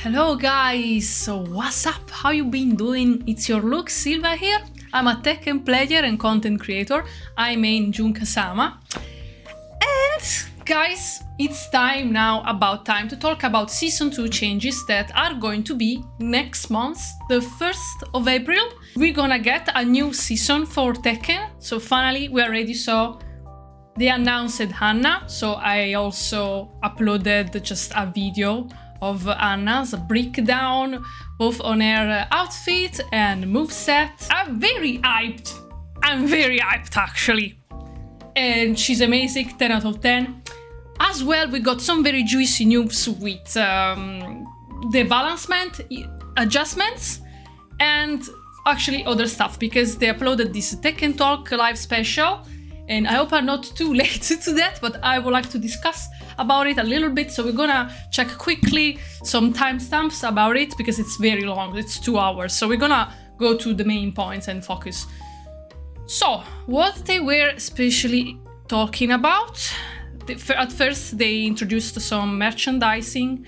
Hello guys, so what's up? How you been doing? It's your Luxsylva here. I'm a Tekken player and content creator. I main Jun-Kasama. And guys, it's about time to talk about Season 2 changes that are going to be next month, the 1st of April. We're gonna get a new season for Tekken. So finally we are ready, so they announced Anna. So I also uploaded just a video of Anna's breakdown, both on her outfit and moveset. I'm very hyped actually. And she's amazing, 10 out of 10. As well, we got some very juicy news with the balancement adjustments and actually other stuff, because they uploaded this Tekken Talk live special, and I hope I'm not too late to that, but I would like to discuss about it a little bit. So we're gonna check quickly some timestamps about it because it's very long, it's 2 hours. So we're gonna go to the main points and focus. So what they were especially talking about, at first they introduced some merchandising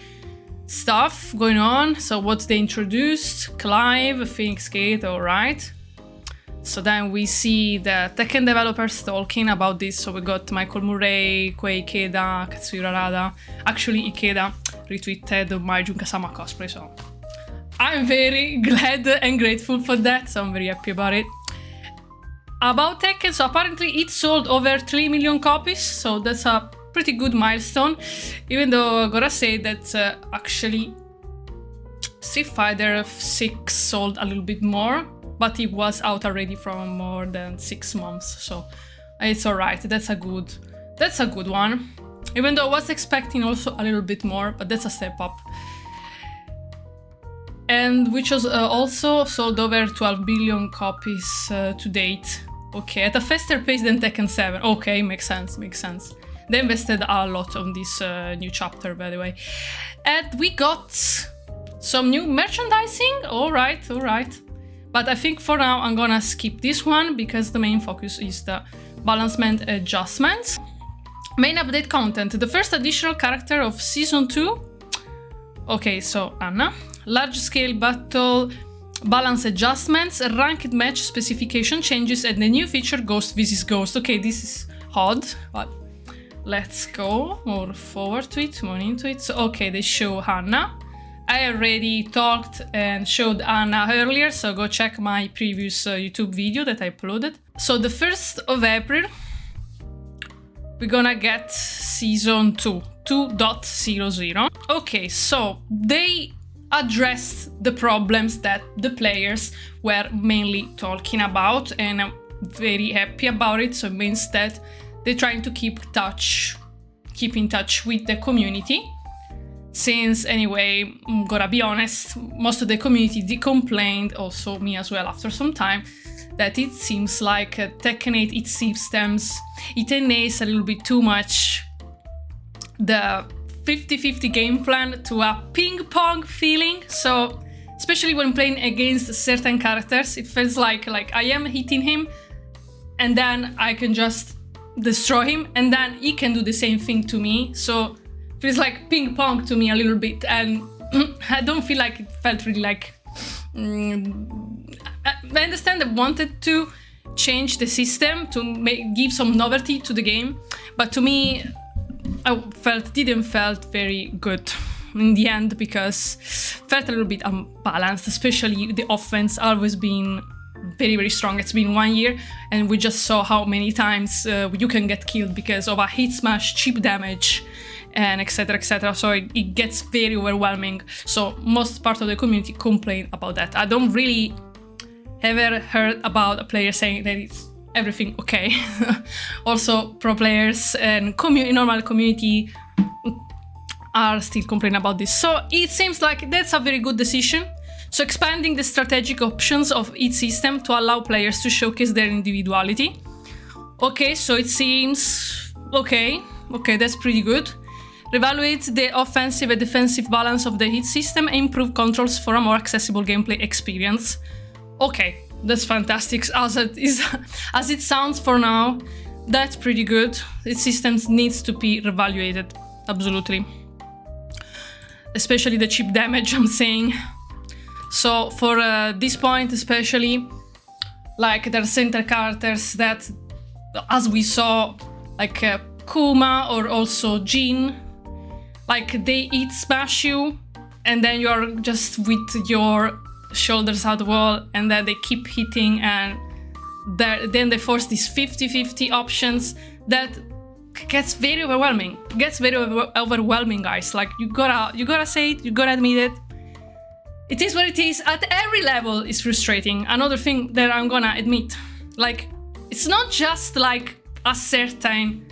stuff going on. So what they introduced, Clive, Phoenix Gate, alright. So then we see the Tekken developers talking about this. So we got Michael Murray, Koei Ikeda, Katsuhiro Rada. Actually, Ikeda retweeted my Jun-Kasama cosplay, so I'm very glad and grateful for that. So I'm very happy about it. About Tekken, so apparently it sold over 3 million copies. So that's a pretty good milestone. Even though I gotta say that actually Street Fighter 6 sold a little bit more, but it was out already from more than 6 months, so it's alright. That's a good one. Even though I was expecting also a little bit more, but that's a step up. And which was also sold over 12 billion copies to date. Okay, at a faster pace than Tekken 7. Okay, makes sense. They invested a lot on this new chapter, by the way. And we got some new merchandising. Alright. But I think for now I'm gonna skip this one because the main focus is the balancement adjustments. Main update content. The first additional character of Season 2. Okay, so Anna. Large scale battle balance adjustments, ranked match specification changes, and the new feature Ghost vs Ghost. Okay, this is odd, but let's go more forward to it, more into it. So, okay, they show Anna. I already talked and showed Anna earlier, so go check my previous YouTube video that I uploaded. So the 1st of April, we're gonna get Season 2, 2.00. Okay, so they addressed the problems that the players were mainly talking about, and I'm very happy about it. So it means that they're trying to keep in touch with the community. Since anyway, I'm gonna be honest, most of the community complained, also me as well after some time, that it seems like Tekken 8, its systems, it enables a little bit too much the 50-50 game plan to a ping-pong feeling. So especially when playing against certain characters, it feels like I am hitting him and then I can just destroy him and then he can do the same thing to me. So feels like ping pong to me a little bit, and I don't feel like it felt really like. I understand they wanted to change the system to give some novelty to the game, but to me, didn't felt very good in the end, because felt a little bit unbalanced. Especially the offense always been very strong. It's been 1 year, and we just saw how many times you can get killed because of a hit smash, cheap damage, and etc. So it gets very overwhelming. So most part of the community complain about that. I don't really ever heard about a player saying that it's everything okay. Also pro players and normal community are still complaining about this. So it seems like that's a very good decision. So expanding the strategic options of each system to allow players to showcase their individuality. Okay, so it seems okay, that's pretty good. Reevaluate the offensive and defensive balance of the hit system and improve controls for a more accessible gameplay experience. Okay, that's fantastic as it sounds for now. That's pretty good. The system needs to be reevaluated, absolutely. especially the chip damage, I'm saying. So for this point especially, like there are center characters that, as we saw, like Kuma or also Jin, like they hit smash you and then you're just with your shoulders out the wall and then they keep hitting, and then they force these 50-50 options that gets very overwhelming. Overwhelming, guys. Like you gotta say it, you gotta admit it. It is what it is. At every level it's frustrating. Another thing that I'm gonna admit, like it's not just like a certain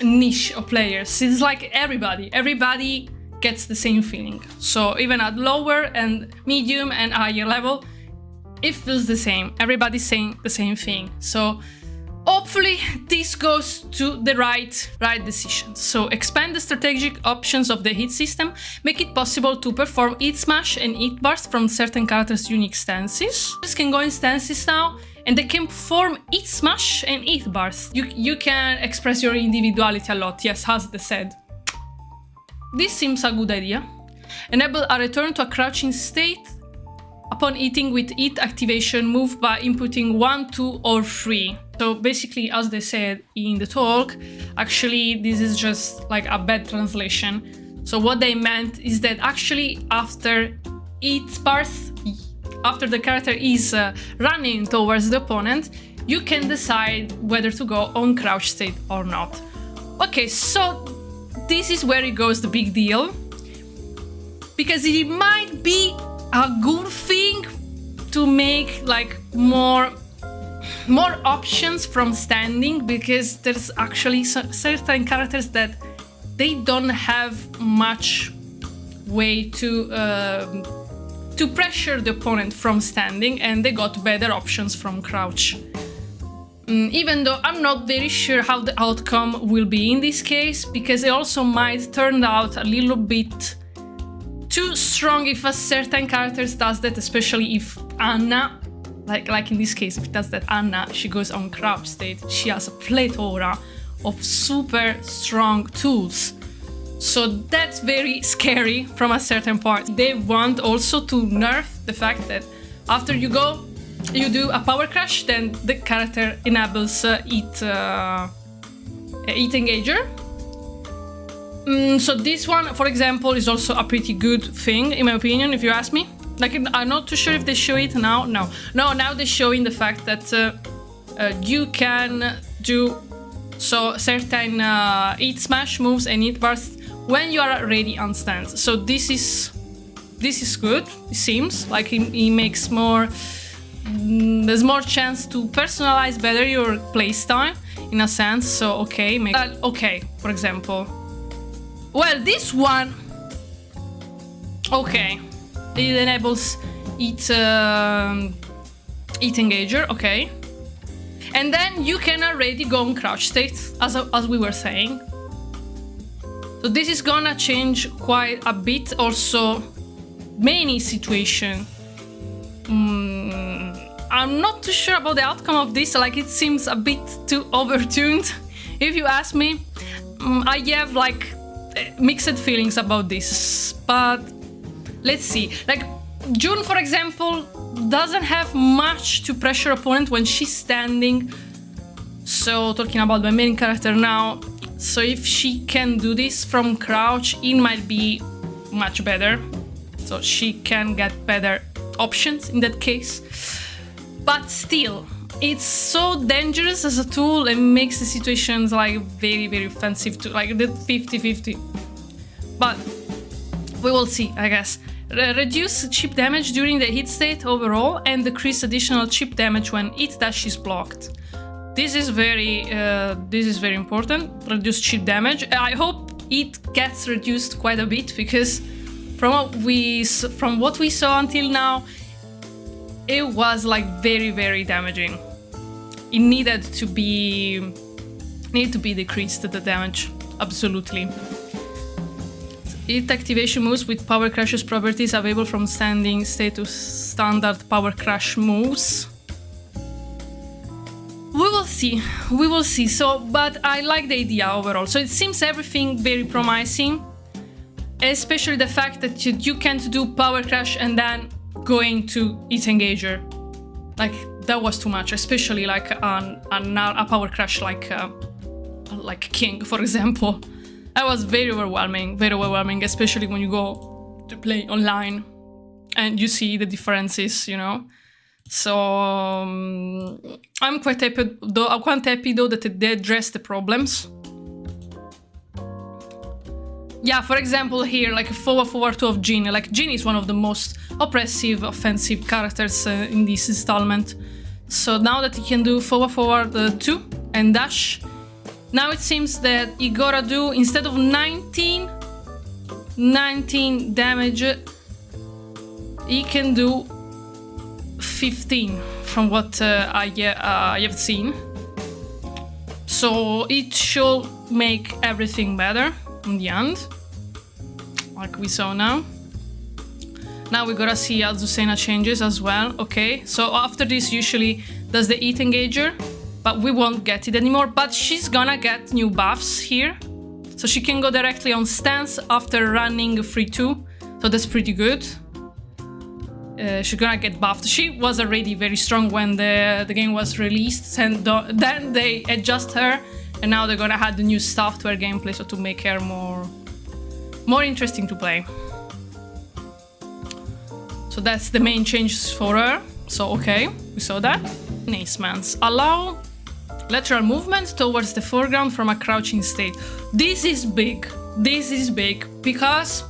niche of players. It's like everybody gets the same feeling. So even at lower and medium and higher level, it feels the same. Everybody's saying the same thing. So hopefully this goes to the right decision. So expand the strategic options of the hit system, make it possible to perform hit smash and hit burst from certain characters' unique stances. This can go in stances now, and they can perform hit smash and hit burst. You can express your individuality a lot, yes, as they said. This seems a good idea. Enable a return to a crouching state upon hitting with hit activation move by inputting 1, 2, or 3. So basically, as they said in the talk, actually this is just like a bad translation. So what they meant is that actually after hit burst, after the character is running towards the opponent, you can decide whether to go on crouch state or not. Okay, so this is where it goes the big deal, because it might be a good thing to make like more options from standing, because there's actually certain characters that they don't have much way to pressure the opponent from standing, and they got better options from crouch. Even though I'm not very sure how the outcome will be in this case, because it also might turn out a little bit too strong if a certain character does that, especially if Anna, like in this case, if it does that Anna, she goes on crouch state, she has a plethora of super strong tools. So that's very scary from a certain part. They want also to nerf the fact that after you do a power crash, then the character enables hit engager. So this one, for example, is also a pretty good thing, in my opinion, if you ask me. Like, I'm not too sure if they show it now. No, now they're showing the fact that you can do certain hit smash moves and hit burst when you are already on stance. So this is good. It seems like it makes more. There's more chance to personalize better your playstyle in a sense. So okay, for example. Well, this one, okay, it enables hit engager, okay, and then you can already go on crouch state, as we were saying. So this is gonna change quite a bit. Also, many situation. I'm not too sure about the outcome of this. Like, it seems a bit too overtuned, if you ask me. I have like mixed feelings about this, but let's see. Like June, for example, doesn't have much to pressure opponent when she's standing. So talking about my main character now, so if she can do this from crouch, it might be much better. So she can get better options in that case. But still, it's so dangerous as a tool and makes the situations like very, very offensive to like the 50-50. But we will see, I guess. Reduce chip damage during the hit state overall and decrease additional chip damage when hit dash is blocked. This is very important. Reduce chip damage. I hope it gets reduced quite a bit, because from what we saw until now, it was like very, very damaging. It needed to be decreased, the damage, absolutely. Hit activation moves with power crashes properties available from standing state to standard power crash moves. We will see. So, but I like the idea overall. So it seems everything very promising. especially the fact that you can't do power crash and then going to hit engager. Like, that was too much, especially like a power crash like King, for example. That was very overwhelming, especially when you go to play online and you see the differences, you know. So I'm quite happy though that they addressed the problems. Yeah, for example here, like forward 2 of Jin. Like, Jin is one of the most oppressive, offensive characters in this installment. So now that he can do forward 2 and dash, now it seems that he gotta do, instead of 19 damage, he can do 15 from what I have seen. So it should make everything better in the end, like we saw now. Now we gotta see Azucena changes as well. Okay, so after this usually does the hit engager, but we won't get it anymore. But she's gonna get new buffs here, so she can go directly on stance after running 3-2, so that's pretty good. She's gonna get buffed. She was already very strong when the game was released, and then they adjust her, and now they're gonna add the new stuff to her gameplay, so to make her more interesting to play. So that's the main changes for her. So okay, we saw that. Enhancements allow lateral movement towards the foreground from a crouching state. This is big. This is big because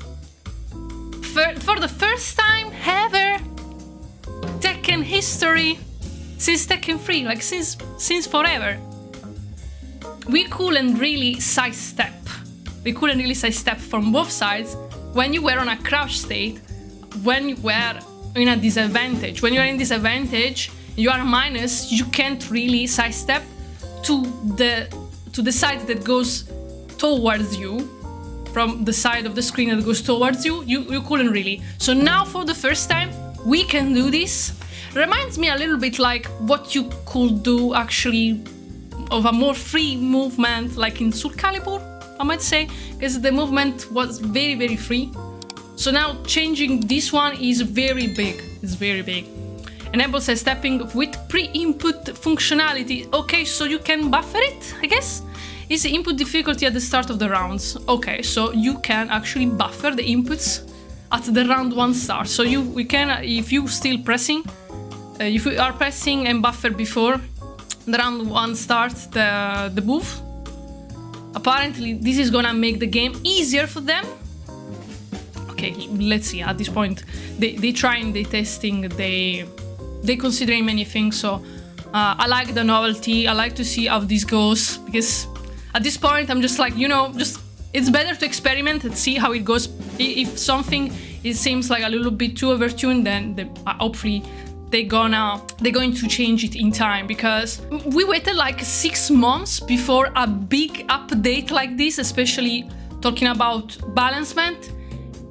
for the first time ever, Tekken history, since Tekken 3, like since forever, we couldn't really sidestep. We couldn't really sidestep from both sides when you were on a crouch state, when you were in a disadvantage. When you're in disadvantage, you are minus, you can't really sidestep to the side that goes towards you, from the side of the screen that goes towards you. You couldn't really. So now for the first time, we can do this. Reminds me a little bit like what you could do actually of a more free movement, like in Soul Calibur, I might say, because the movement was very, very free. So now changing this one is very big. It's very big. Enables a stepping with pre-input functionality. Okay, so you can buffer it, I guess. Is the input difficulty at the start of the rounds. Okay, so you can actually buffer the inputs at the round 1 start. So we can, if you still pressing, if you are pressing and buffer before the round 1 start the move, apparently this is gonna make the game easier for them. Okay, let's see. At this point, they trying, they testing, they considering many things. So I like the novelty. I like to see how this goes, because at this point I'm just like, you know, just it's better to experiment and see how it goes. If something it seems like a little bit too overtuned, then hopefully they're going to change it in time, because we waited like 6 months before a big update like this, especially talking about balancement.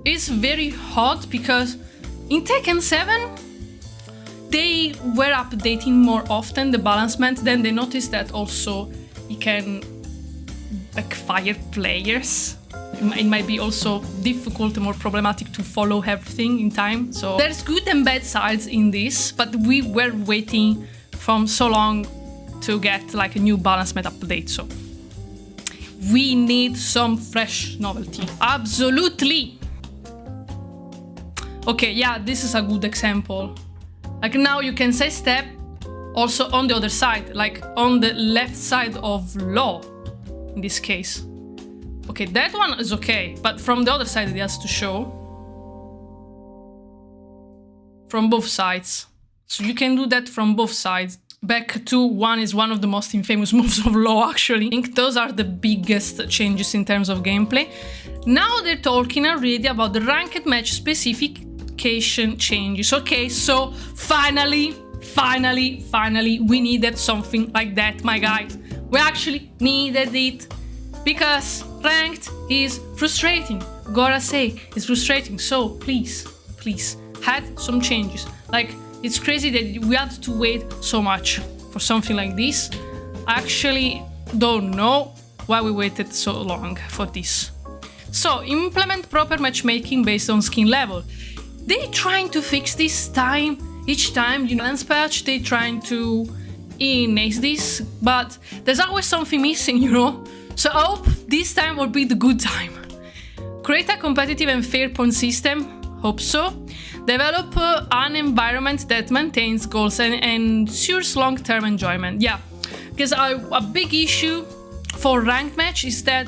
It's very odd because in Tekken 7 they were updating more often the balancement. Then they noticed that also it can like fire players. It might be also difficult and more problematic to follow everything in time. So there's good and bad sides in this, but we were waiting from so long to get like a new balancement update. So we need some fresh novelty. Absolutely. Okay, yeah, this is a good example. Like now you can say step also on the other side, like on the left side of law in this case. Okay, that one is okay, but from the other side it has to show. From both sides. So you can do that from both sides. Back to 1 is one of the most infamous moves of law, actually. I think those are the biggest changes in terms of gameplay. Now they're talking already about the ranked match specification changes. Okay, so finally, we needed something like that, my guys. We actually needed it, because ranked is frustrating. Gotta say, it's frustrating. So please, add some changes. Like, it's crazy that we had to wait so much for something like this. I actually don't know why we waited so long for this. So implement proper matchmaking based on skill level. They trying to fix this each time, you know, balance patch, they trying to enhance this, but there's always something missing, you know? So I hope this time will be the good time. Create a competitive and fair point system, hope so. Develop an environment that maintains goals and ensures long-term enjoyment. Yeah, because a big issue for ranked match is that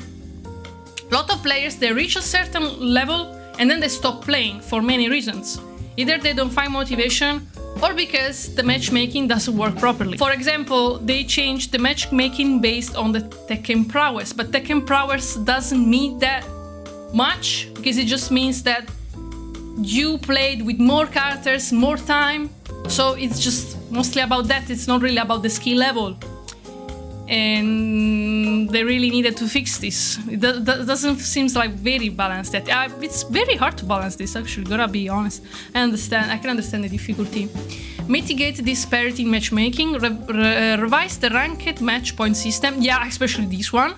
a lot of players, they reach a certain level and then they stop playing for many reasons. Either they don't find motivation or because the matchmaking doesn't work properly. For example, they changed the matchmaking based on the Tekken prowess, but Tekken prowess doesn't mean that much because it just means that you played with more characters, more time, so it's just mostly about that. It's not really about the skill level, and they really needed to fix this. It doesn't seem like very balanced yet. It's very hard to balance this, actually, gotta be honest. I can understand the difficulty. Mitigate disparity in matchmaking, revise the ranked match point system, yeah, especially this one.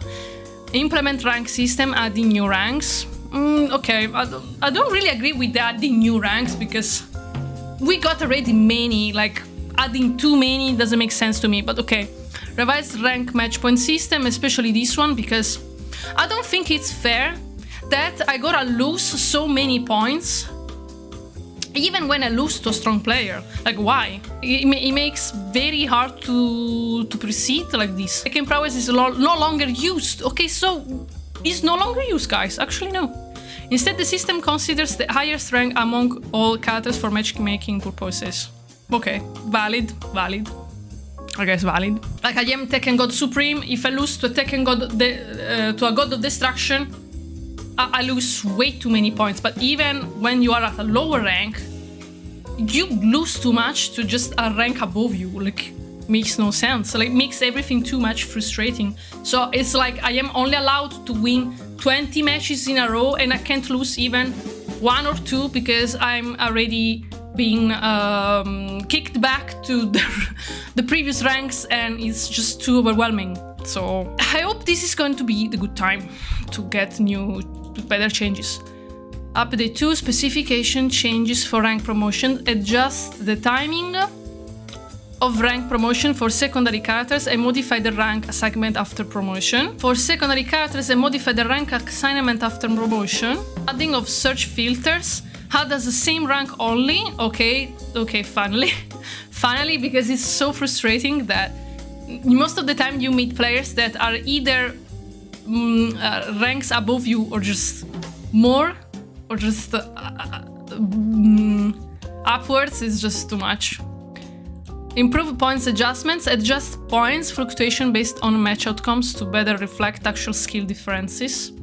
Implement rank system, adding new ranks. Okay, I don't really agree with the adding new ranks because we got already many, like adding too many doesn't make sense to me, but okay. Revise rank match point system, especially this one, because I don't think it's fair that I gotta lose so many points even when I lose to a strong player. Like, why? It makes very hard to proceed like this. Tekken prowess is no longer used. Okay, so it's no longer used, guys. Actually, no. Instead, the system considers the highest rank among all characters for matchmaking purposes. Okay, valid. I guess valid. Like, I am Tekken God Supreme. If I lose to a Tekken God, to a God of Destruction, I lose way too many points. But even when you are at a lower rank, you lose too much to just a rank above you. Like, makes no sense. Like, makes everything too much frustrating. So it's like I am only allowed to win 20 matches in a row, and I can't lose even 1 or 2 because I'm already being kicked back to the previous ranks, and it's just too overwhelming. So I hope this is going to be the good time to get better changes. Update 2, specification changes for rank promotion. Adjust the timing of rank promotion for secondary characters and modify the rank assignment after promotion. For secondary characters, and modify the rank assignment after promotion. Adding of search filters. Add as the same rank only. Okay, finally. Finally, because it's so frustrating that most of the time you meet players that are either ranks above you or just more, or just upwards. Is just too much. Improve points adjustments. Adjust points fluctuation based on match outcomes to better reflect actual skill differences.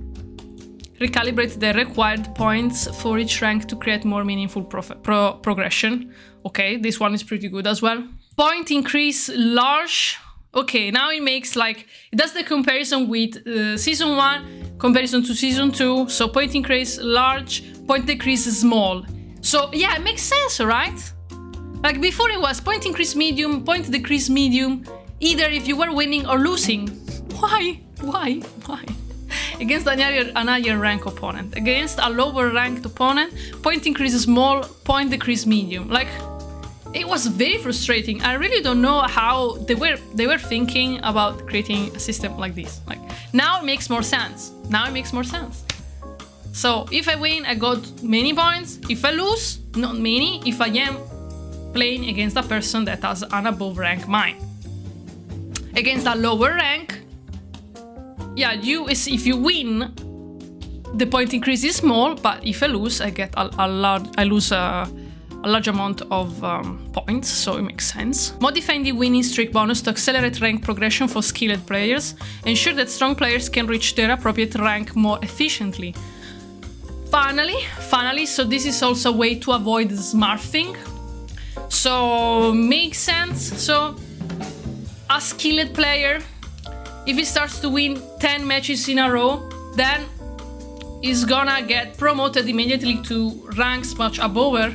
Recalibrate the required points for each rank to create more meaningful progression. Okay, this one is pretty good as well. Point increase large. Okay, now it makes like, it does the comparison with season 1, comparison to season 2. So point increase large, point decrease small. So yeah, it makes sense, right? Like before it was point increase medium, point decrease medium, either if you were winning or losing. Why? Against an higher rank opponent. Against a lower ranked opponent, point increase small, point decrease medium. Like, it was very frustrating. I really don't know how they were thinking about creating a system like this. Like, now it makes more sense. So if I win, I got many points. If I lose, not many. If I am playing against a person that has an above rank mine. Against a lower rank, yeah, if you win, the point increase is small, but if I lose, I get I lose a large amount of points, so it makes sense. Modifying the winning streak bonus to accelerate rank progression for skilled players. Ensure that strong players can reach their appropriate rank more efficiently. Finally, so this is also a way to avoid smurfing. So, makes sense. So, a skilled player, if he starts to win 10 matches in a row, then he's gonna get promoted immediately to ranks much above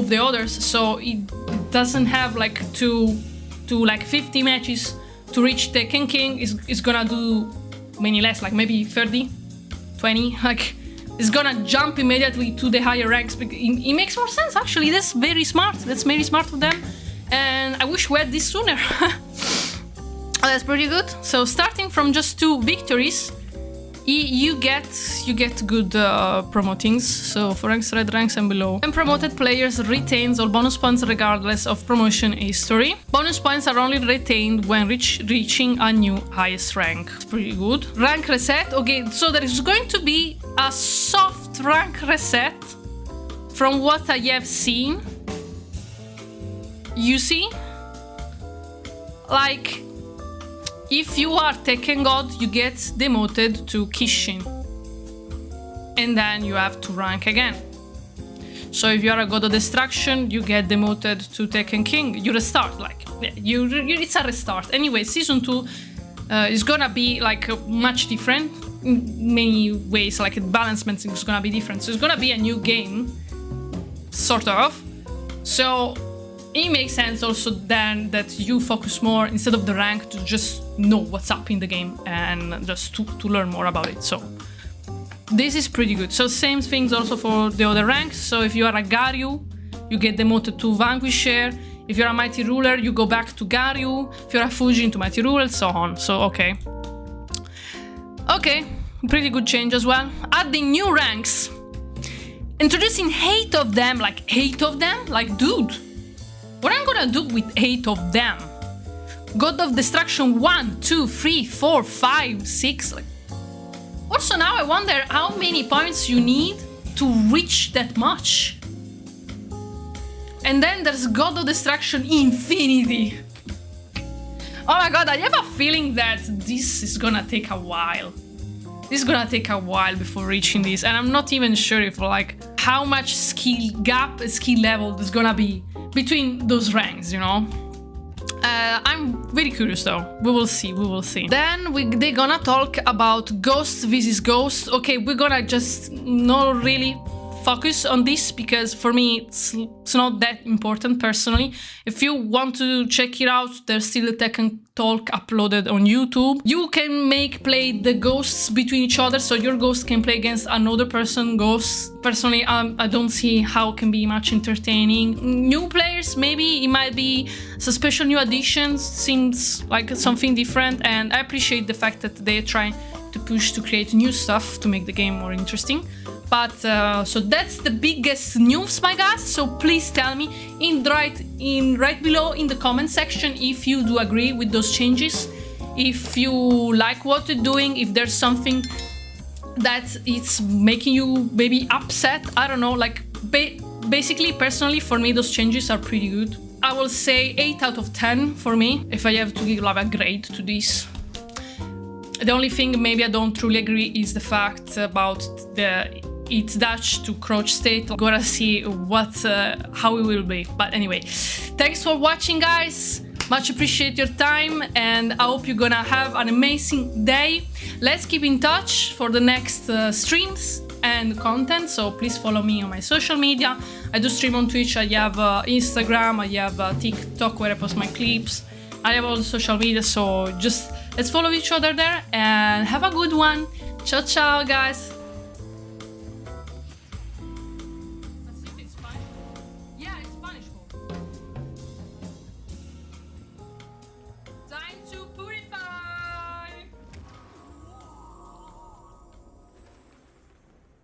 the others. So it doesn't have like to like 50 matches to reach Tekken King. Is gonna do many less, like maybe 30, 20, like it's gonna jump immediately to the higher ranks. It makes more sense, actually. That's very smart. That's very smart of them. And I wish we had this sooner. That's pretty good. So starting from just 2 victories, you get good promotings. So for ranks, red ranks and below. And promoted players retains all bonus points regardless of promotion history. Bonus points are only retained when reaching a new highest rank. It's pretty good. Rank reset. Okay, so there is going to be a soft rank reset from what I have seen. You see? Like, if you are Tekken God, you get demoted to Kishin. And then you have to rank again. So if you are a God of Destruction, you get demoted to Tekken King. You restart, like, it's a restart. Anyway, Season 2 is gonna be, like, much different in many ways. Like, the balancement is gonna be different. So it's gonna be a new game, sort of. So it makes sense also then that you focus more, instead of the rank, to just know what's up in the game and just to learn more about it. So this is pretty good. So same things also for the other ranks. So if you are a Garyu, you get demoted to Vanquisher. If you're a Mighty Ruler, you go back to Garyu. If you're a Fujin, to Mighty Ruler, so on. So okay. Okay, pretty good change as well. Adding new ranks. Introducing 8 of them, like 8 of them? Like, dude. What I'm gonna do with 8 of them? God of Destruction 1, 2, 3, 4, 5, 6. Like. Also now I wonder how many points you need to reach that much. And then there's God of Destruction Infinity. Oh my god, I have a feeling that this is gonna take a while. This is gonna take a while before reaching this, and I'm not even sure if, like, how much skill level there's gonna be between those ranks, you know? I'm very curious though. We will see, we will see. Then they're gonna talk about Ghost vs Ghost. Okay, we're gonna just not really focus on this because for me it's not that important personally. If you want to check it out, there's still a Tekken talk uploaded on YouTube. You can play the ghosts between each other, so your ghost can play against another person's ghost. Personally, I don't see how it can be much entertaining. New players, maybe it might be some special new additions, seems like something different, and I appreciate the fact that they're trying to push to create new stuff to make the game more interesting. But so that's the biggest news, my guys. So please tell me right below in the comment section if you do agree with those changes, if you like what you're doing, if there's something that it's making you maybe upset. I don't know. Like basically, personally, for me, those changes are pretty good. I will say 8 out of 10 for me if I have to give a grade to this. The only thing maybe I don't truly agree is the fact about it's Dutch to crouch state. Gotta see how it will be. But anyway, thanks for watching, guys. Much appreciate your time, and I hope you're gonna have an amazing day. Let's keep in touch for the next streams and content, so please follow me on my social media. I do stream on Twitch, I have Instagram, I have TikTok where I post my clips. I have all the social media, so just let's follow each other there and have a good one. Ciao, ciao, guys.